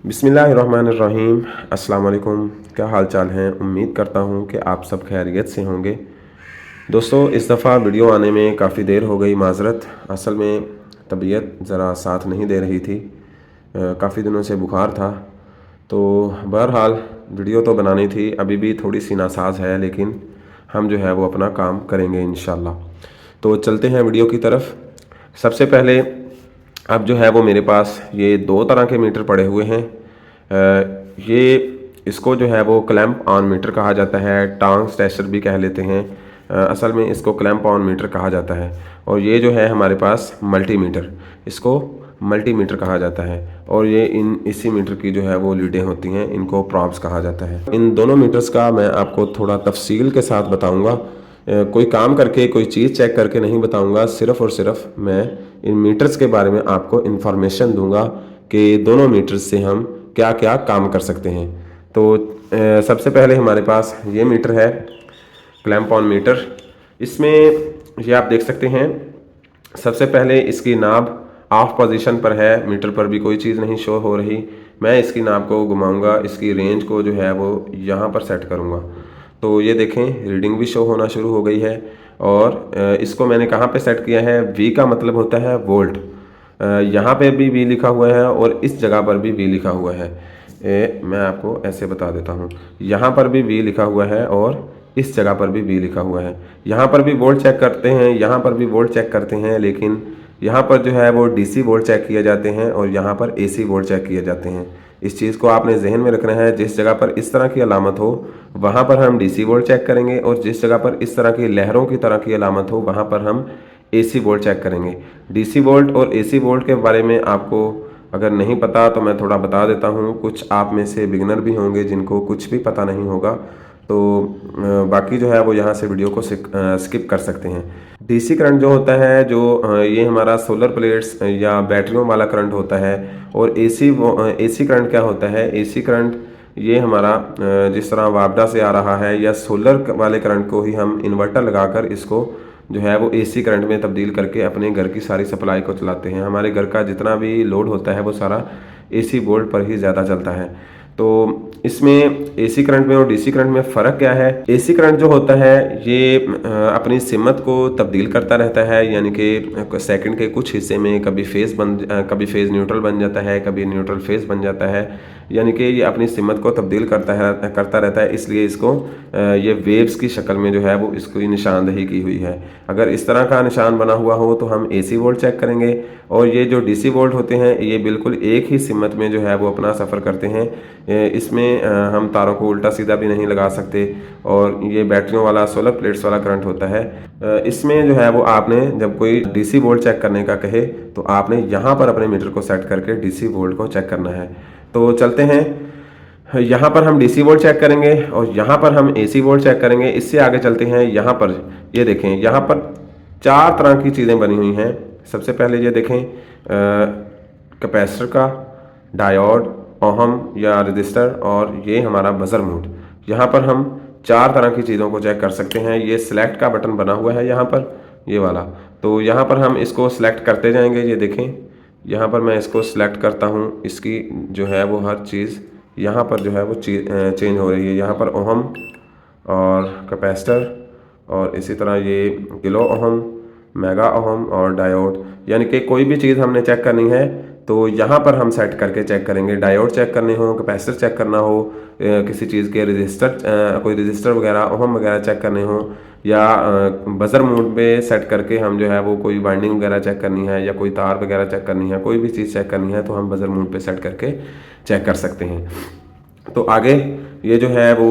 बिस्मिल्लाहिर्रहमानिर्रहीम। अस्सलाम वालेकुम। क्या हाल चाल हैं? उम्मीद करता हूँ कि आप सब खैरियत से होंगे। दोस्तों, इस दफ़ा वीडियो आने में काफ़ी देर हो गई, माज़रत। असल में तबीयत ज़रा साथ नहीं दे रही थी, काफ़ी दिनों से बुखार था। तो बहरहाल वीडियो तो बनानी थी, अभी भी थोड़ी सी नासाज है, लेकिन हम जो है वो अपना काम करेंगे इंशाल्लाह। तो चलते हैं वीडियो की तरफ। सबसे पहले अब जो है वो मेरे पास ये दो तरह के मीटर पड़े हुए हैं। ये इसको जो है वो क्लैंप ऑन मीटर कहा जाता है, टांग स्टेशर भी कह लेते हैं। असल में इसको क्लैंप ऑन मीटर कहा जाता है। और ये जो है हमारे पास मल्टीमीटर, इसको मल्टीमीटर कहा जाता है। और ये इसी मीटर की जो है वो लीडें होती हैं, इनको प्रॉप्स कहा जाता है। इन दोनों मीटर्स का मैं आपको थोड़ा तफसील के साथ बताऊंगा। कोई काम करके, कोई चीज़ चेक करके नहीं बताऊंगा, सिर्फ़ और सिर्फ मैं इन मीटर्स के बारे में आपको इन्फॉर्मेशन दूंगा कि दोनों मीटर्स से हम क्या क्या काम कर सकते हैं। तो सबसे पहले हमारे पास ये मीटर है, क्लैंप ऑन मीटर। इसमें ये आप देख सकते हैं, सबसे पहले इसकी नाब ऑफ पोजीशन पर है, मीटर पर भी कोई चीज़ नहीं शो हो रही। मैं इसकी नाब को घुमाऊंगा, इसकी रेंज को जो है वो यहाँ पर सेट करूँगा। तो ये देखें, रीडिंग भी शो होना शुरू हो गई है। और इसको मैंने कहाँ पे सेट किया है? वी का मतलब होता है वोल्ट। यहाँ पे भी वी लिखा हुआ है और इस जगह पर भी वी लिखा हुआ है। मैं आपको ऐसे बता देता हूँ, यहाँ पर भी वी लिखा हुआ है और इस जगह पर भी वी लिखा हुआ है। यहाँ पर भी वोल्ट चेक करते हैं, यहाँ पर भी वोल्ट चेक करते हैं, लेकिन यहाँ पर जो है वो डीसी वोल्ट चेक किए जाते हैं और यहाँ पर एसी वोल्ट चेक किए जाते हैं। इस चीज़ को आपने जहन में रखना है। जिस जगह पर इस तरह की अलामत हो वहाँ पर हम डीसी वोल्ट चेक करेंगे, और जिस जगह पर इस तरह की लहरों की तरह की अलामत हो वहाँ पर हम एसी वोल्ट चेक करेंगे। डीसी वोल्ट और एसी वोल्ट के बारे में आपको अगर नहीं पता तो मैं थोड़ा बता देता हूँ। कुछ आप में से बिगनर भी होंगे जिनको कुछ भी पता नहीं होगा, तो बाकी जो है वो यहाँ से वीडियो को स्किप कर सकते हैं। डीसी करंट जो होता है, जो ये हमारा सोलर प्लेट्स या बैटरियों वाला करंट होता है। और एसी करंट क्या होता है? एसी करंट ये हमारा जिस तरह वापडा से आ रहा है, या सोलर वाले करंट को ही हम इन्वर्टर लगाकर इसको जो है वो एसी करंट में तब्दील करके अपने घर की सारी सप्लाई को चलाते हैं। हमारे घर का जितना भी लोड होता है वो सारा एसी बोर्ड पर ही ज़्यादा चलता है। तो इसमें एसी करंट में और डीसी करंट में फ़र्क क्या है? एसी करंट जो होता है ये अपनी सिमत को तब्दील करता रहता है, यानी कि सेकंड के कुछ हिस्से में कभी कभी फेज़ न्यूट्रल बन जाता है, कभी न्यूट्रल फेज़ बन जाता है। यानी कि ये अपनी सिमत को तब्दील करता रहता है, इसलिए इसको ये वेव्स की शक्ल में जो है वो इसकी निशानदही की हुई है। अगर इस तरह का निशान बना हुआ हो तो हम एसी वोल्ट चेक करेंगे। और ये जो डीसी वोल्ट होते हैं ये बिल्कुल एक ही सिमत में जो है वो अपना सफ़र करते हैं। इसमें हम तारों को उल्टा सीधा भी नहीं लगा सकते। और ये बैटरियों वाला सोलर प्लेट्स वाला करंट होता है। इसमें जो है वो आपने जब कोई डीसी वोल्ट चेक करने का कहे तो आपने यहाँ पर अपने मीटर को सेट करके डीसी वोल्ट को चेक करना है। तो चलते हैं, यहाँ पर हम डीसी वोल्ट चेक करेंगे और यहाँ पर हम एसी वोल्ट चेक करेंगे। इससे आगे चलते हैं, यहाँ पर ये देखें, यहाँ पर चार तरह की चीज़ें बनी हुई हैं। सबसे पहले ये देखें, कैपेसिटर का, डायोड, ओहम या रजिस्टर, और ये हमारा बजर मोड। यहाँ पर हम चार तरह की चीज़ों को चेक कर सकते हैं। ये सिलेक्ट का बटन बना हुआ है यहाँ पर, ये वाला। तो यहाँ पर हम इसको सिलेक्ट करते जाएंगे। ये देखें, यहाँ पर मैं इसको सिलेक्ट करता हूँ, इसकी जो है वो हर चीज़ यहाँ पर जो है वो चेंज हो रही है। यहाँ पर ओहम और कैपेसिटर, और इसी तरह ये किलो ओहम, मेगा ओहम और डायोड। यानी कि कोई भी चीज़ हमने चेक करनी है तो यहाँ पर हम सेट करके चेक करेंगे। डायोड चेक करने हो, कैपेसिटर चेक करना हो, किसी चीज़ के कोई रजिस्टर वगैरह, ओहम वगैरह चेक करने हो, या बजर मोड पे सेट करके हम जो है वो कोई वाइंडिंग वगैरह चेक करनी है या कोई तार वगैरह चेक करनी है, कोई भी चीज़ चेक करनी है तो हम बजर मोड पे सेट करके चेक कर सकते हैं। तो आगे ये जो है वो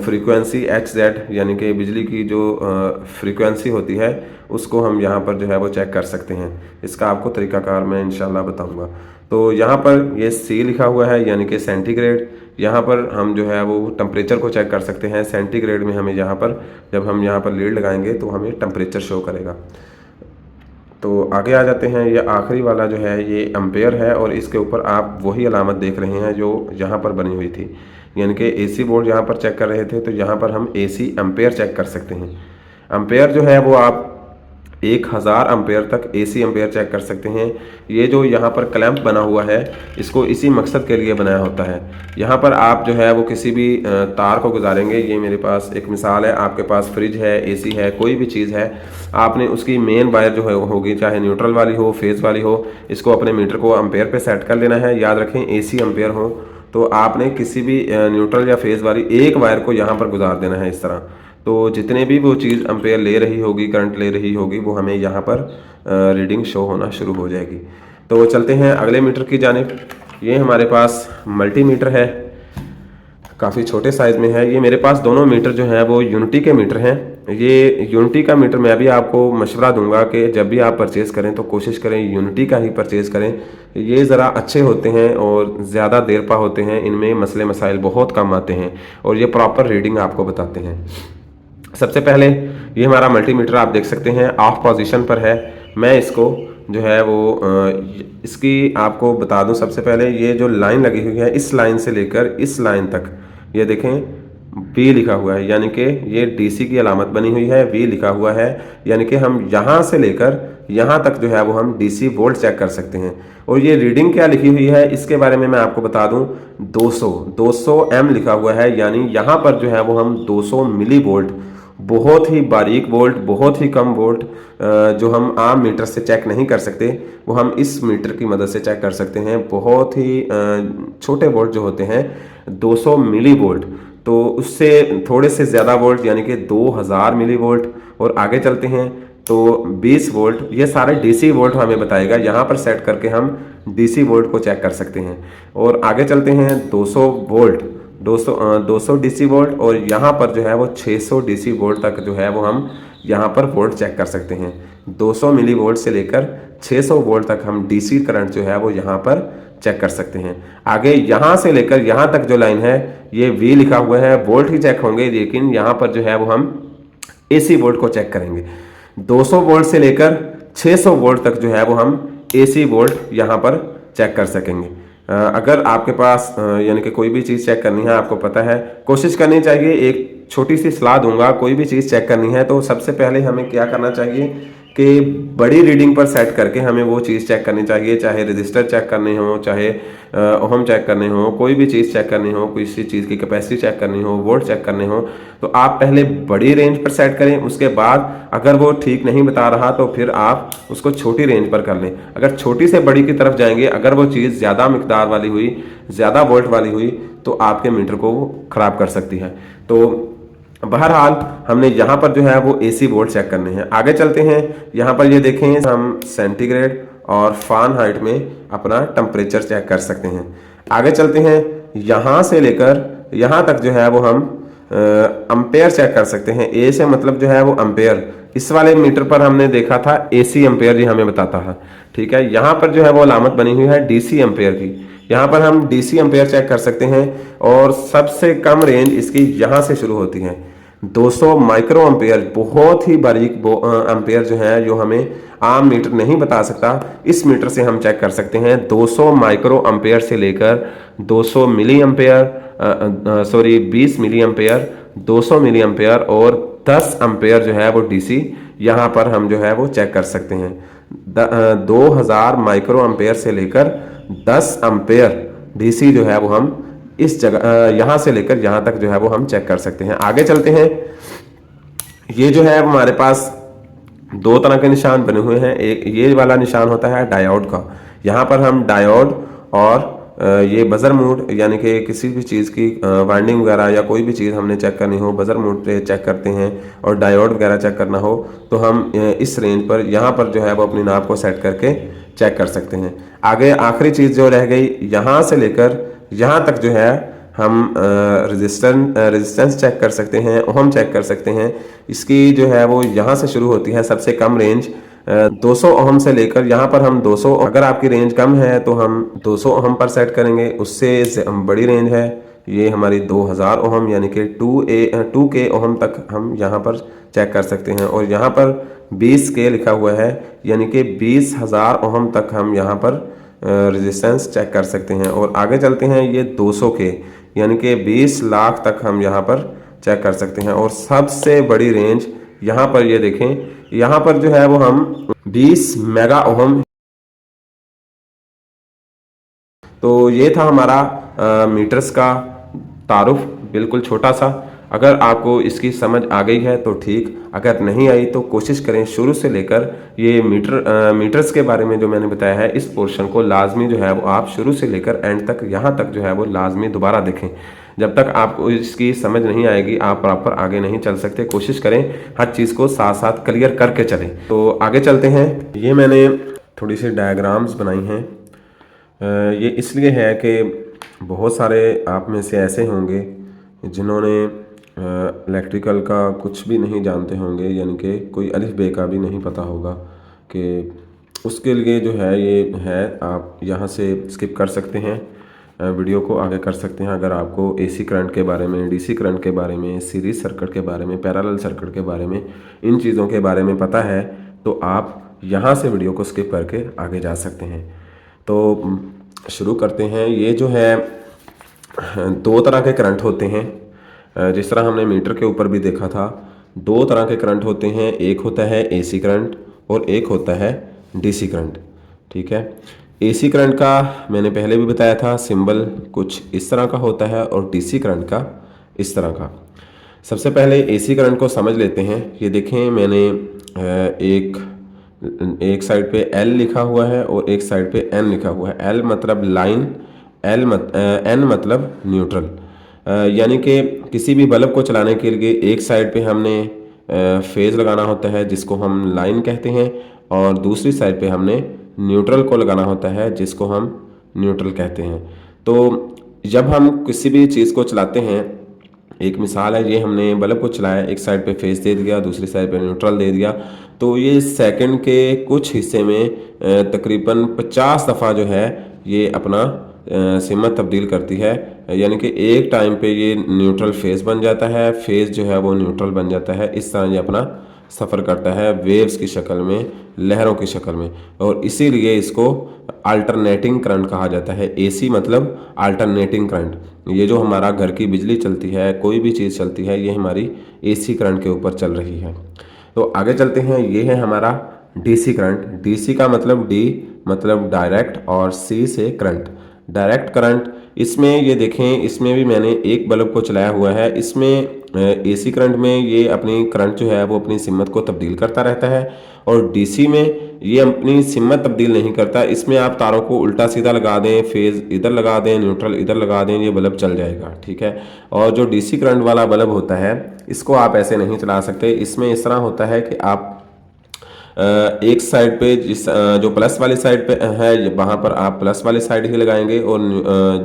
फ्रीक्वेंसी HZ, यानी कि बिजली की जो फ्रीक्वेंसी होती है उसको हम यहाँ पर जो है वो चेक कर सकते हैं। इसका आपको तरीकाकार मैं इंशाल्लाह बताऊंगा। तो यहाँ पर ये C लिखा हुआ है, यानी कि सेंटीग्रेड। यहाँ पर हम जो है वो टेम्परेचर को चेक कर सकते हैं। सेंटीग्रेड में हमें यहाँ पर, जब हम यहाँ पर लीड लगाएंगे तो हमें टेम्परेचर शो करेगा। तो आगे आ जाते हैं, ये आखिरी वाला जो है ये एम्पेयर है, और इसके ऊपर आप वही अलामत देख रहे हैं जो यहाँ पर बनी हुई थी। यानी कि एसी वोल्ट यहाँ पर चेक कर रहे थे तो यहाँ पर हम एसी एम्पेयर चेक कर सकते हैं। एम्पेयर जो है वो आप 1000 एम्पेयर तक एसी एम्पेयर चेक कर सकते हैं। ये जो यहाँ पर क्लैंप बना हुआ है इसको इसी मकसद के लिए बनाया होता है। यहाँ पर आप जो है वो किसी भी तार को गुजारेंगे। ये मेरे पास एक मिसाल है, आपके पास फ्रिज है, एसी है, कोई भी चीज़ है, आपने उसकी मेन वायर जो है होगी, चाहे न्यूट्रल वाली हो, फेज़ वाली हो, इसको अपने मीटर को एम्पेयर पे सेट कर लेना है। याद रखें एसी एम्पेयर हो तो आपने किसी भी न्यूट्रल या फेज़ वाली एक वायर को यहाँ पर गुजार देना है इस तरह। तो जितने भी वो चीज़ एम्पेयर ले रही होगी, करंट ले रही होगी, वो हमें यहाँ पर रीडिंग शो होना शुरू हो जाएगी। तो चलते हैं अगले मीटर की जानिब। ये हमारे पास मल्टीमीटर है, काफ़ी छोटे साइज़ में है। ये मेरे पास दोनों मीटर जो हैं वो यूनिटी के मीटर हैं। ये यूनिटी का मीटर मैं भी आपको मशवरा दूंगा कि जब भी आप परचेज़ करें तो कोशिश करें यूनिटी का ही परचेज़ करें। ये ज़रा अच्छे होते हैं और ज़्यादा देर पा होते हैं, इनमें मसले मसाइल बहुत कम आते हैं और ये प्रॉपर रीडिंग आपको बताते हैं। सबसे पहले ये हमारा मल्टीमीटर आप देख सकते हैं ऑफ पोजीशन पर है। मैं इसको जो है वो इसकी आपको बता दूं। सबसे पहले ये जो लाइन लगी हुई है, इस लाइन से लेकर इस लाइन तक ये देखें V लिखा हुआ है, यानी कि ये DC की अलामत बनी हुई है, V लिखा हुआ है, यानी कि हम यहाँ से लेकर यहाँ तक जो है वो हम DC वोल्ट चेक कर सकते हैं। और ये रीडिंग क्या लिखी हुई है इसके बारे में मैं आपको बता दूं। 200 M लिखा हुआ है, यानी यहाँ पर जो है वो हम 200 मिली वोल्ट, बहुत ही बारीक वोल्ट, बहुत ही कम वोल्ट जो हम आम मीटर से चेक नहीं कर सकते, वो हम इस मीटर की मदद से चेक कर सकते हैं। बहुत ही छोटे वोल्ट जो होते हैं 200 मिली वोल्ट, तो उससे थोड़े से ज़्यादा वोल्ट यानी कि 2000 मिली वोल्ट। और आगे चलते हैं तो 20 वोल्ट, ये सारे DC वोल्ट हमें बताएगा। यहाँ पर सेट करके हम DC वोल्ट को चेक कर सकते हैं। और आगे चलते हैं 200 वोल्ट, 200 DC वोल्ट, और यहाँ पर जो है वो 600 DC वोल्ट तक जो है वो हम यहाँ पर वोल्ट चेक कर सकते हैं। 200 मिली वोल्ट से लेकर 600 वोल्ट तक हम DC करंट जो है वो यहाँ पर चेक कर सकते हैं। आगे यहाँ से लेकर यहाँ तक जो लाइन है ये V लिखा हुआ है, वोल्ट ही चेक होंगे, लेकिन यहाँ पर जो है वो हम AC वोल्ट को चेक करेंगे। 200 वोल्ट से लेकर 600 वोल्ट तक जो है वो हम AC वोल्ट यहाँ पर चेक कर सकेंगे। अगर आपके पास यानी कि कोई भी चीज़ चेक करनी है, आपको पता है, कोशिश करनी चाहिए, एक छोटी सी सलाह दूंगा, कोई भी चीज़ चेक करनी है तो सबसे पहले हमें क्या करना चाहिए कि बड़ी रीडिंग पर सेट करके हमें वो चीज़ चेक करनी चाहिए। चाहे रजिस्टर चेक करने हो, चाहे ओहम चेक करने हो, कोई भी चीज़ चेक करनी हो, किसी चीज़ की कैपेसिटी चेक करनी हो, वोल्ट चेक करने हो, तो आप पहले बड़ी रेंज पर सेट करें। उसके बाद अगर वो ठीक नहीं बता रहा तो फिर आप उसको छोटी रेंज पर कर लें। अगर छोटी से बड़ी की तरफ जाएंगे, अगर वो चीज़ ज़्यादा मिकदार वाली हुई, ज़्यादा वोल्ट वाली हुई, तो आपके मीटर को ख़राब कर सकती है। तो बहरहाल हमने यहाँ पर जो है वो AC वोल्ट चेक करने हैं। आगे चलते हैं, यहाँ पर ये देखें हम सेंटीग्रेड और फ़ारेनहाइट में अपना टेम्परेचर चेक कर सकते हैं। आगे चलते हैं, यहाँ से लेकर यहाँ तक जो है वो हम एम्पेयर चेक कर सकते हैं। A से मतलब जो है वो एम्पेयर। इस वाले मीटर पर हमने देखा था AC एम्पेयर ही हमें बताता है, ठीक है। यहाँ पर जो है वो अलामत बनी हुई है DC एम्पेयर की। यहाँ पर हम DC एम्पेयर चेक कर सकते हैं और सबसे कम रेंज इसकी यहाँ से शुरू होती है 200 माइक्रो एम्पेयर। बहुत ही बारीक एम्पेयर जो है, जो हमें आम मीटर नहीं बता सकता, इस मीटर से हम चेक कर सकते हैं। 200 माइक्रो एम्पेयर से लेकर 200 milli ampere, sorry 20 milli ampere, 200 milli ampere और 10 एम्पेयर जो है वो DC यहाँ पर हम जो है वो चेक कर सकते हैं। 2000 माइक्रो एम्पेयर से लेकर 10 एम्पेयर DC जो है वो हम इस जगह यहाँ से लेकर यहाँ तक जो है वो हम चेक कर सकते हैं। आगे चलते हैं, ये जो है हमारे पास दो तरह के निशान बने हुए हैं। एक ये वाला निशान होता है डायोड का। यहाँ पर हम डायोड और ये बजर मोड, यानी कि किसी भी चीज़ की वाइंडिंग वगैरह या कोई भी चीज़ हमने चेक करनी हो, बजर मोड पे चेक करते हैं। और डायोड वगैरह चेक करना हो तो हम इस रेंज पर यहाँ पर जो है वो अपनी नाप को सेट करके चेक कर सकते हैं। आगे आखिरी चीज़ जो रह गई, यहाँ से लेकर यहाँ तक जो है हम रेजिस्टेंस चेक कर सकते हैं, ओहम चेक कर सकते हैं। इसकी जो है वो यहाँ से शुरू होती है सबसे कम रेंज 200 ओहम से लेकर यहाँ पर हम 200, अगर आपकी रेंज कम है तो हम 200 ओहम पर सेट करेंगे। उससे बड़ी रेंज है ये हमारी 2000 ओहम, यानी कि 2K ओहम तक हम यहाँ पर चेक कर सकते हैं। और यहाँ पर 20K लिखा हुआ है, यानी कि 20,000 ओहम तक हम यहाँ पर रेजिस्टेंस चेक कर सकते हैं। और आगे चलते हैं, ये 200K यानी कि 20 लाख तक हम यहाँ पर चेक कर सकते हैं। और सबसे बड़ी रेंज यहाँ पर ये देखें, यहाँ पर जो है वो हम 20 मेगा ओहम। तो ये था हमारा मीटर्स का तारुफ, बिल्कुल छोटा सा। अगर आपको इसकी समझ आ गई है तो ठीक, अगर नहीं आई तो कोशिश करें शुरू से लेकर ये मीटर्स के बारे में जो मैंने बताया है इस पोर्शन को लाजमी जो है वो आप शुरू से लेकर एंड तक यहाँ तक जो है वो लाजमी दोबारा देखें। जब तक आपको इसकी समझ नहीं आएगी आप प्रॉपर आगे नहीं चल सकते। कोशिश करें हर चीज़ को साथ साथ क्लियर करके चलें। तो आगे चलते हैं। ये मैंने थोड़ी सी डायग्राम्स बनाई हैं। ये इसलिए है कि बहुत सारे आप में से ऐसे होंगे जिन्होंने इलेक्ट्रिकल का कुछ भी नहीं जानते होंगे, यानी कि कोई अलिफ बे का भी नहीं पता होगा, कि उसके लिए जो है ये है, आप यहाँ से स्किप कर सकते हैं, वीडियो को आगे कर सकते हैं। अगर आपको एसी करंट के बारे में, डीसी करंट के बारे में, सीरीज सर्किट के बारे में, पैरेलल सर्किट के बारे में, इन चीज़ों के बारे में पता है तो आप यहाँ से वीडियो को स्किप करके आगे जा सकते हैं। तो शुरू करते हैं। ये जो है दो तरह के करंट होते हैं, जिस तरह हमने मीटर के ऊपर भी देखा था। दो तरह के करंट होते हैं, एक होता है एसी करंट और एक होता है डीसी करंट। ठीक है, एसी करंट का मैंने पहले भी बताया था, सिंबल कुछ इस तरह का होता है और डीसी करंट का इस तरह का। सबसे पहले एसी करंट को समझ लेते हैं। ये देखें, मैंने एक साइड पे L लिखा हुआ है और एक साइड पे N लिखा हुआ है। L मतलब लाइन, N मतलब न्यूट्रल। यानी कि किसी भी बल्ब को चलाने के लिए एक साइड पे हमने फेज लगाना होता है जिसको हम लाइन कहते हैं, और दूसरी साइड पे हमने न्यूट्रल को लगाना होता है जिसको हम न्यूट्रल कहते हैं। तो जब हम किसी भी चीज़ को चलाते हैं, एक मिसाल है, ये हमने बल्ब को चलाया, एक साइड पे फेज दे दिया, दूसरी साइड पे न्यूट्रल दे दिया, तो ये सेकंड के कुछ हिस्से में तकरीबन 50 दफ़ा जो है ये अपना सिमत तब्दील करती है। यानी कि एक टाइम पे ये न्यूट्रल फेज बन जाता है, फेज जो है वो न्यूट्रल बन जाता है। इस तरह ये अपना सफ़र करता है वेव्स की शक्ल में, लहरों की शक्ल में, और इसीलिए इसको अल्टरनेटिंग करंट कहा जाता है। एसी मतलब अल्टरनेटिंग करंट। ये जो हमारा घर की बिजली चलती है, कोई भी चीज़ चलती है, ये हमारी एसी करंट के ऊपर चल रही है। तो आगे चलते हैं। ये है हमारा डीसी करंट। डीसी का मतलब डी मतलब डायरेक्ट और सी से करंट, डायरेक्ट करंट। इसमें ये देखें, इसमें भी मैंने एक बल्ब को चलाया हुआ है। इसमें एसी करंट में ये अपनी करंट जो है वो अपनी सिमत को तब्दील करता रहता है, और डीसी में ये अपनी सिमत तब्दील नहीं करता। इसमें आप तारों को उल्टा सीधा लगा दें, फेज इधर लगा दें, न्यूट्रल इधर लगा दें, ये बल्ब चल जाएगा। ठीक है। और जो डीसी करंट वाला बल्ब होता है इसको आप ऐसे नहीं चला सकते। इसमें इस तरह होता है कि आप एक साइड पे जो प्लस वाली साइड पे है वहाँ पर आप प्लस वाली साइड ही लगाएंगे, और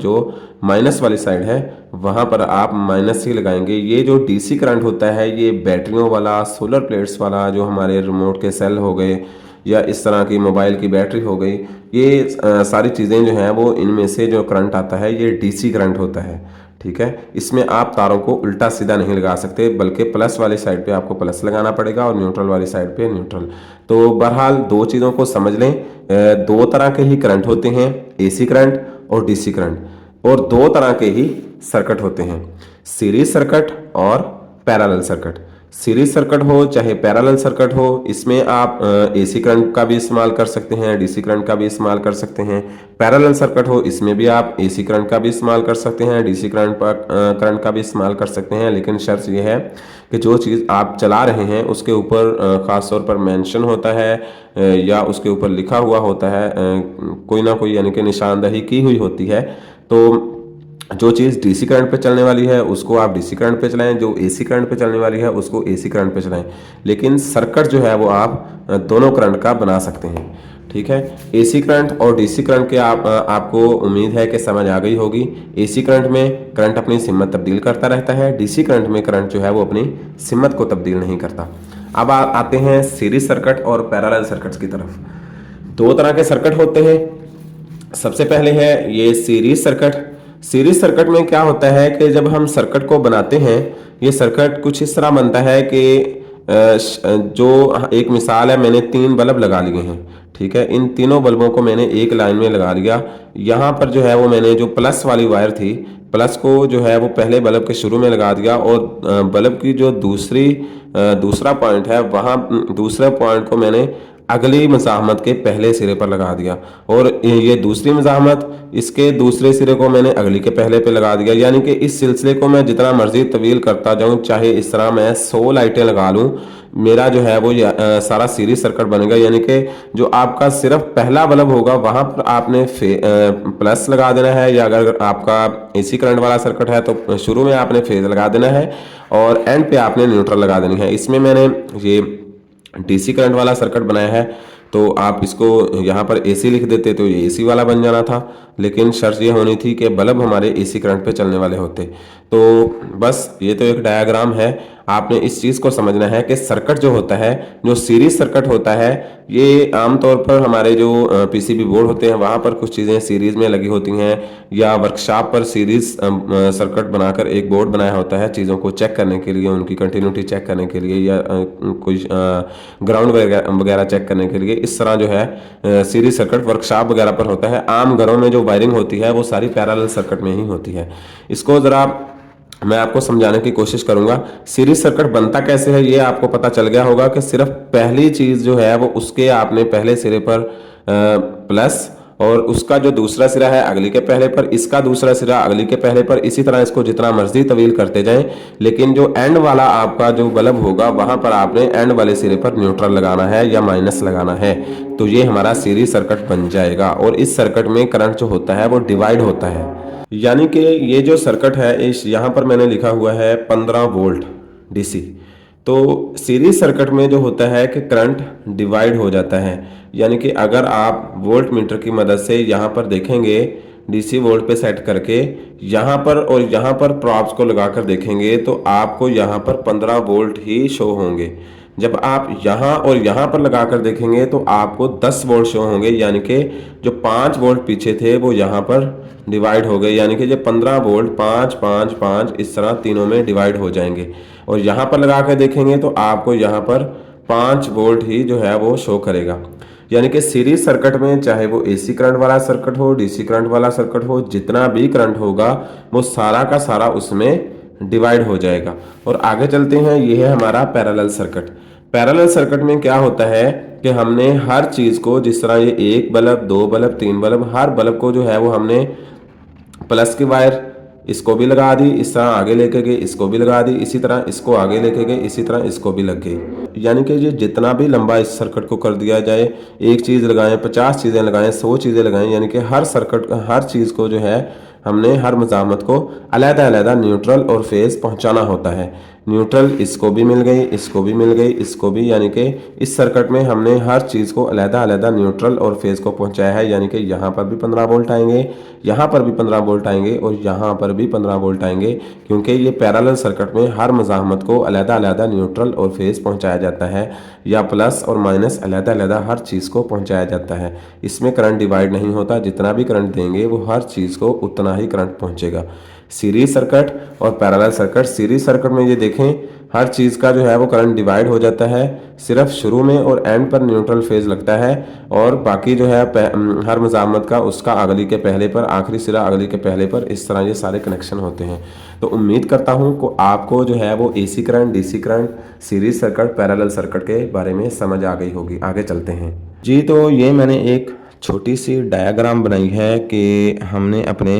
जो माइनस वाली साइड है वहाँ पर आप माइनस ही लगाएंगे। ये जो डीसी करंट होता है ये बैटरियों वाला, सोलर प्लेट्स वाला, जो हमारे रिमोट के सेल हो गए या इस तरह की मोबाइल की बैटरी हो गई, ये सारी चीज़ें जो हैं वो इनमें से जो करंट आता है ये डीसी करंट होता है। ठीक है। इसमें आप तारों को उल्टा सीधा नहीं लगा सकते, बल्कि प्लस वाली साइड पे आपको प्लस लगाना पड़ेगा और न्यूट्रल वाली साइड पे न्यूट्रल। तो बहरहाल दो चीज़ों को समझ लें। दो तरह के ही करंट होते हैं, एसी करंट और डीसी करंट, और दो तरह के ही सर्किट होते हैं, सीरीज सर्किट और पैरेलल सर्किट। सीरीज सर्किट हो चाहे पैरेलल सर्किट हो, इसमें आप एसी करंट का भी इस्तेमाल कर सकते हैं, डीसी करंट का भी इस्तेमाल कर सकते हैं। पैरेलल सर्किट हो, इसमें भी आप एसी करंट का भी इस्तेमाल कर सकते हैं, डीसी करंट का भी इस्तेमाल कर सकते हैं। लेकिन शर्त यह है कि जो चीज़ आप चला रहे हैं उसके ऊपर ख़ास तौर पर मेंशन होता है या उसके ऊपर लिखा हुआ होता है कोई ना कोई, यानी कि निशानदही की हुई होती है। तो जो चीज़ डीसी करंट पे चलने वाली है उसको आप डीसी करंट पे चलाएं, जो एसी करंट पे चलने वाली है उसको एसी करंट पे चलाएं। लेकिन सर्किट जो है वो आप दोनों करंट का बना सकते हैं। ठीक है। एसी करंट और डीसी करंट के आपको उम्मीद है कि समझ आ गई होगी। एसी करंट में करंट अपनी सिमत तब्दील करता रहता है, डीसी करंट में करंट जो है वो अपनी सिमत को तब्दील नहीं करता। अब आते हैं सीरीज सर्किट और पैरेलल सर्किट्स की तरफ। दो तरह के सर्किट होते हैं। सबसे पहले है ये सीरीज सर्किट। सीरीज सर्किट में क्या होता है कि जब हम सर्किट को बनाते हैं, ये सर्किट कुछ इस तरह बनता है कि जो एक मिसाल है, मैंने 3 बल्ब लगा लिए हैं, ठीक है। इन तीनों बल्बों को मैंने एक लाइन में लगा लिया। यहाँ पर जो है वो मैंने जो प्लस वाली वायर थी, प्लस को जो है वो पहले बल्ब के शुरू में लगा दिया, और बल्ब की जो दूसरा पॉइंट है, वहाँ दूसरे पॉइंट को मैंने अगली मज़ाहमत के पहले सिरे पर लगा दिया, और ये दूसरी मज़ाहमत, इसके दूसरे सिरे को मैंने अगली के पहले पे लगा दिया। यानी कि इस सिलसिले को मैं जितना मर्जी तवील करता जाऊं, चाहे इस तरह मैं 100 लाइटें लगा लूं, मेरा जो है वो सारा सीरीज सर्किट बनेगा। यानी कि जो आपका सिर्फ पहला बल्ब होगा वहां पर आपने प्लस लगा देना है, या अगर आपका एसी करंट वाला सर्किट है तो शुरू में आपने फेज लगा देना है, और एंड पे आपने न्यूट्रल लगा देनी है। इसमें मैंने ये डीसी करंट वाला सर्किट बनाया है, तो आप इसको यहाँ पर एसी लिख देते तो ये एसी वाला बन जाना था, लेकिन शर्त ये होनी थी कि बल्ब हमारे एसी करंट पे चलने वाले होते। तो बस ये तो एक डायग्राम है। आपने इस चीज़ को समझना है कि सर्किट जो होता है, जो सीरीज सर्किट होता है, ये आमतौर पर हमारे जो पीसीबी बोर्ड होते हैं वहाँ पर कुछ चीज़ें सीरीज में लगी होती हैं, या वर्कशॉप पर सीरीज सर्किट बनाकर एक बोर्ड बनाया होता है चीज़ों को चेक करने के लिए, उनकी कंटिन्यूटी चेक करने के लिए, या कोई ग्राउंड वगैरह चेक करने के लिए। इस तरह जो है सीरीज सर्किट वर्कशॉप वगैरह पर होता है। आम घरों में जो वायरिंग होती है वो सारी पैरेलल सर्किट में ही होती है। इसको ज़रा मैं आपको समझाने की कोशिश करूंगा। सीरीज सर्किट बनता कैसे है ये आपको पता चल गया होगा कि सिर्फ पहली चीज जो है वो उसके आपने पहले सिरे पर प्लस, और उसका जो दूसरा सिरा है अगली के पहले पर, इसका दूसरा सिरा अगली के पहले पर, इसी तरह इसको जितना मर्जी तवील करते जाएं, लेकिन जो एंड वाला आपका जो बल्ब होगा वहां पर आपने एंड वाले सिरे पर न्यूट्रल लगाना है या माइनस लगाना है। तो ये हमारा सीरीज सर्किट बन जाएगा, और इस सर्किट में करंट जो होता है वो डिवाइड होता है। यानी कि ये जो सर्किट है, इस यहाँ पर मैंने लिखा हुआ है 15 वोल्ट डीसी। तो सीरीज सर्किट में जो होता है कि करंट डिवाइड हो जाता है। यानी कि अगर आप वोल्ट मीटर की मदद से यहाँ पर देखेंगे, डीसी वोल्ट पे सेट करके यहाँ पर और यहाँ पर प्रॉब्स को लगाकर देखेंगे, तो आपको यहाँ पर 15 वोल्ट ही शो होंगे। जब आप यहाँ और यहाँ पर लगाकर देखेंगे तो आपको 10 वोल्ट शो होंगे। यानी कि जो 5 वोल्ट पीछे थे वो यहाँ पर डिवाइड हो गए, यानी कि जो 15 वोल्ट 5 5 5 इस तरह तीनों में डिवाइड हो जाएंगे। और यहाँ पर लगा कर देखेंगे तो आपको यहाँ पर 5 वोल्ट ही जो है वो शो करेगा। यानी कि सीरीज सर्किट में चाहे वो एसी करंट वाला सर्किट हो, डीसी करंट वाला सर्किट हो, जितना भी करंट होगा वो सारा का सारा उसमें डिवाइड हो जाएगा। और आगे चलते हैं, ये है हमारा पैरेलल सर्किट। पैरेलल सर्किट में क्या होता है कि हमने हर चीज को, जिस तरह ये 1 बल्ब 2 बल्ब 3 बल्ब, हर बल्ब को जो है वो हमने प्लस की वायर इसको भी लगा दी, इस तरह आगे लेके गए, इसको भी लगा दी, इसी तरह इसको आगे लेके गए, इसी तरह इसको भी लग गई। यानी कि ये जितना भी लंबा इस सर्किट को कर दिया जाए, एक चीज़ लगाएं 50 चीज़ें लगाएं 100 चीज़ें लगाएं, यानी कि हर सर्किट हर चीज़ को जो है हमने हर मज़ामत को अलग-अलग न्यूट्रल और फेज पहुंचाना होता है। न्यूट्रल इसको भी मिल गई, इसको भी मिल गई, इसको भी, यानी कि इस सर्किट में हमने हर चीज़ को अलग-अलग न्यूट्रल और फेज को पहुंचाया है। यानी कि यहाँ पर भी 15 वोल्ट आएंगे, यहाँ पर भी 15 वोल्ट आएंगे, और यहाँ पर भी 15 वोल्ट आएंगे, क्योंकि ये पैरेलल सर्किट में हर मज़ाहमत को अलग-अलग न्यूट्रल और फेज पहुँचाया जाता है, या प्लस और माइनस अलग-अलग हर चीज़ को पहुँचाया जाता है। इसमें करंट डिवाइड नहीं होता, जितना भी करंट देंगे वो हर चीज़ को उतना ही करंट पहुँचेगा। सीरीज सर्किट और पैरेलल सर्किट, सीरीज सर्किट में ये देखें हर चीज़ का जो है वो करंट डिवाइड हो जाता है, सिर्फ शुरू में और एंड पर न्यूट्रल फेज लगता है, और बाकी जो है हर मज़ामत का उसका अगली के पहले पर, आखिरी सिरा अगली के पहले पर, इस तरह ये सारे कनेक्शन होते हैं। तो उम्मीद करता हूँ कि आपको जो है वो AC current, DC current, series circuit, parallel circuit के बारे में समझ आ गई होगी। आगे चलते हैं जी। तो ये मैंने एक छोटी सी डायग्राम बनाई है कि हमने अपने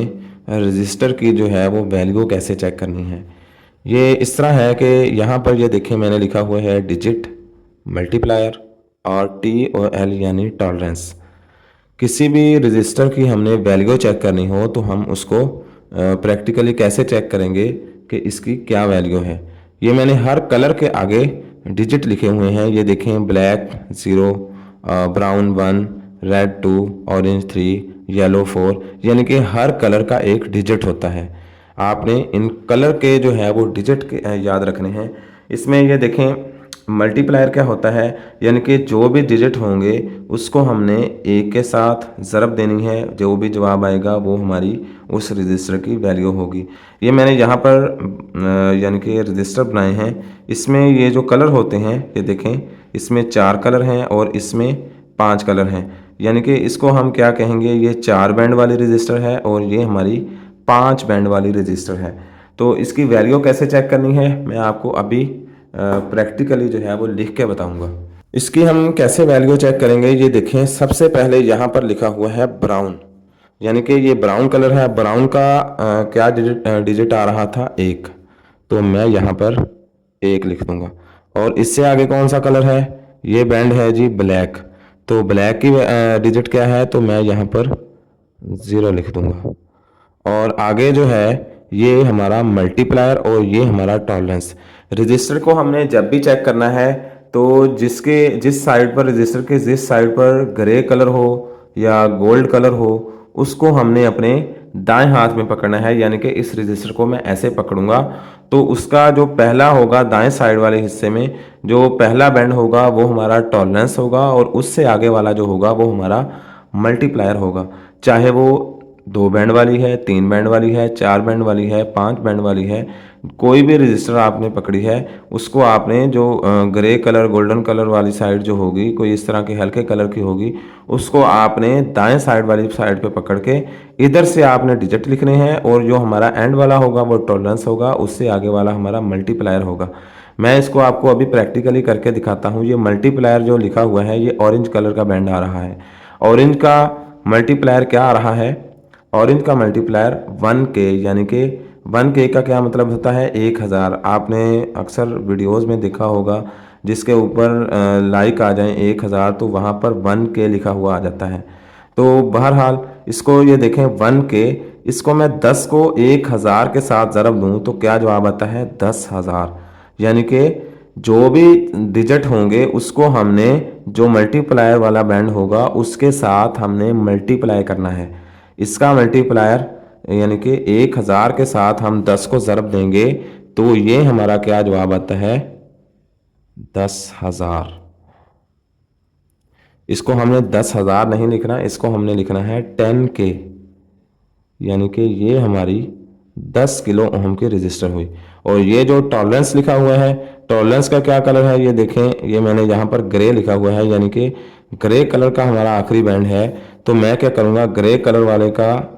रजिस्टर की जो है वो वैल्यू कैसे चेक करनी है। ये इस तरह है कि यहाँ पर ये देखें मैंने लिखा हुआ है डिजिट, मल्टीप्लायर और TOL यानी टॉलरेंस। किसी भी रजिस्टर की हमने वैल्यू चेक करनी हो तो हम उसको प्रैक्टिकली कैसे चेक करेंगे कि इसकी क्या वैल्यू है। ये मैंने हर कलर के आगे डिजिट लिखे हुए हैं। ये देखें black 0, brown 1, red 2, orange 3, yellow 4, यानी कि हर कलर का एक डिजिट होता है। आपने इन कलर के जो है वो डिजिट के याद रखने हैं। इसमें ये देखें मल्टीप्लायर क्या होता है, यानी कि जो भी डिजिट होंगे उसको हमने एक के साथ ज़रब देनी है, जो भी जवाब आएगा वो हमारी उस रजिस्टर की वैल्यू होगी। ये मैंने यहाँ पर यानी कि रजिस्टर बनाए हैं। इसमें ये जो कलर होते हैं ये देखें, इसमें 4 कलर हैं और इसमें 5 कलर हैं, यानी कि इसको हम क्या कहेंगे, ये 4 बैंड वाली रजिस्टर है और ये हमारी 5 बैंड वाली रजिस्टर है। तो इसकी वैल्यू कैसे चेक करनी है मैं आपको अभी प्रैक्टिकली जो है वो लिख के बताऊंगा। इसकी हम कैसे वैल्यू चेक करेंगे, ये देखें, सबसे पहले यहाँ पर लिखा हुआ है ब्राउन, यानी कि ये ब्राउन कलर है। ब्राउन का क्या डिजिट आ रहा था, 1, तो मैं यहाँ पर 1 लिख दूंगा। और इससे आगे कौन सा कलर है, ये बैंड है जी ब्लैक, तो ब्लैक की डिजिट क्या है, तो मैं यहाँ पर 0 लिख दूंगा। और आगे जो है ये हमारा मल्टीप्लायर और ये हमारा टॉलरेंस। रजिस्टर को हमने जब भी चेक करना है तो जिस साइड पर रजिस्टर के जिस साइड पर ग्रे कलर हो या गोल्ड कलर हो उसको हमने अपने दाएं हाथ में पकड़ना है, यानी कि इस रजिस्टर को मैं ऐसे पकड़ूंगा तो उसका जो पहला होगा दाएं साइड वाले हिस्से में जो पहला बैंड होगा वो हमारा टॉलरेंस होगा और उससे आगे वाला जो होगा वो हमारा मल्टीप्लायर होगा। चाहे वो 2 बैंड वाली है, 3 बैंड वाली है, 4 बैंड वाली है, 5 बैंड वाली है, कोई भी रजिस्टर आपने पकड़ी है उसको आपने जो ग्रे कलर गोल्डन कलर वाली साइड जो होगी, कोई इस तरह के हल्के कलर की होगी, उसको आपने दाएं साइड वाली साइड पे पकड़ के इधर से आपने डिजिट लिखने हैं और जो हमारा एंड वाला होगा वो टॉलरेंस होगा, उससे आगे वाला हमारा मल्टीप्लायर होगा। मैं इसको आपको अभी प्रैक्टिकली करके दिखाता हूँ। ये मल्टीप्लायर जो लिखा हुआ है ये ऑरेंज कलर का बैंड आ रहा है। ऑरेंज का मल्टीप्लायर क्या आ रहा है, ऑरेंज का मल्टीप्लायर 1K, यानी कि 1K का क्या मतलब होता है, 1000। आपने अक्सर वीडियोस में देखा होगा जिसके ऊपर लाइक आ जाए 1000 तो वहाँ पर 1K लिखा हुआ आ जाता है। तो बहरहाल इसको ये देखें 1K, इसको मैं 10 को 1000 के साथ ज़रब दूँ तो क्या जवाब आता है, 10,000। यानी कि जो भी डिजिट होंगे उसको हमने जो मल्टीप्लायर वाला बैंड होगा उसके साथ हमने मल्टीप्लाई करना है। इसका मल्टीप्लायर यानी कि 1000 के साथ हम 10 को ज़रब देंगे तो ये हमारा क्या जवाब आता है, 10,000। इसको हमने 10,000 नहीं लिखना, इसको हमने लिखना है 10K, यानी कि ये हमारी 10 किलो ओम की रजिस्टर हुई। और ये जो टॉलरेंस लिखा हुआ है, टॉलरेंस का क्या कलर है, ये देखें, ये मैंने यहाँ पर ग्रे लिखा हुआ है, यानी कि ग्रे कलर का हमारा आखिरी बैंड है। तो मैं क्या करूँगा, ग्रे कलर वाले का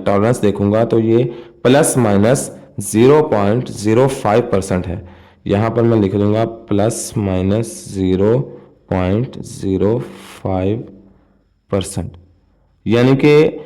टॉलरेंस देखूंगा तो ये ±0.05% है। यहाँ पर मैं लिख दूंगा ±0.05%, यानी कि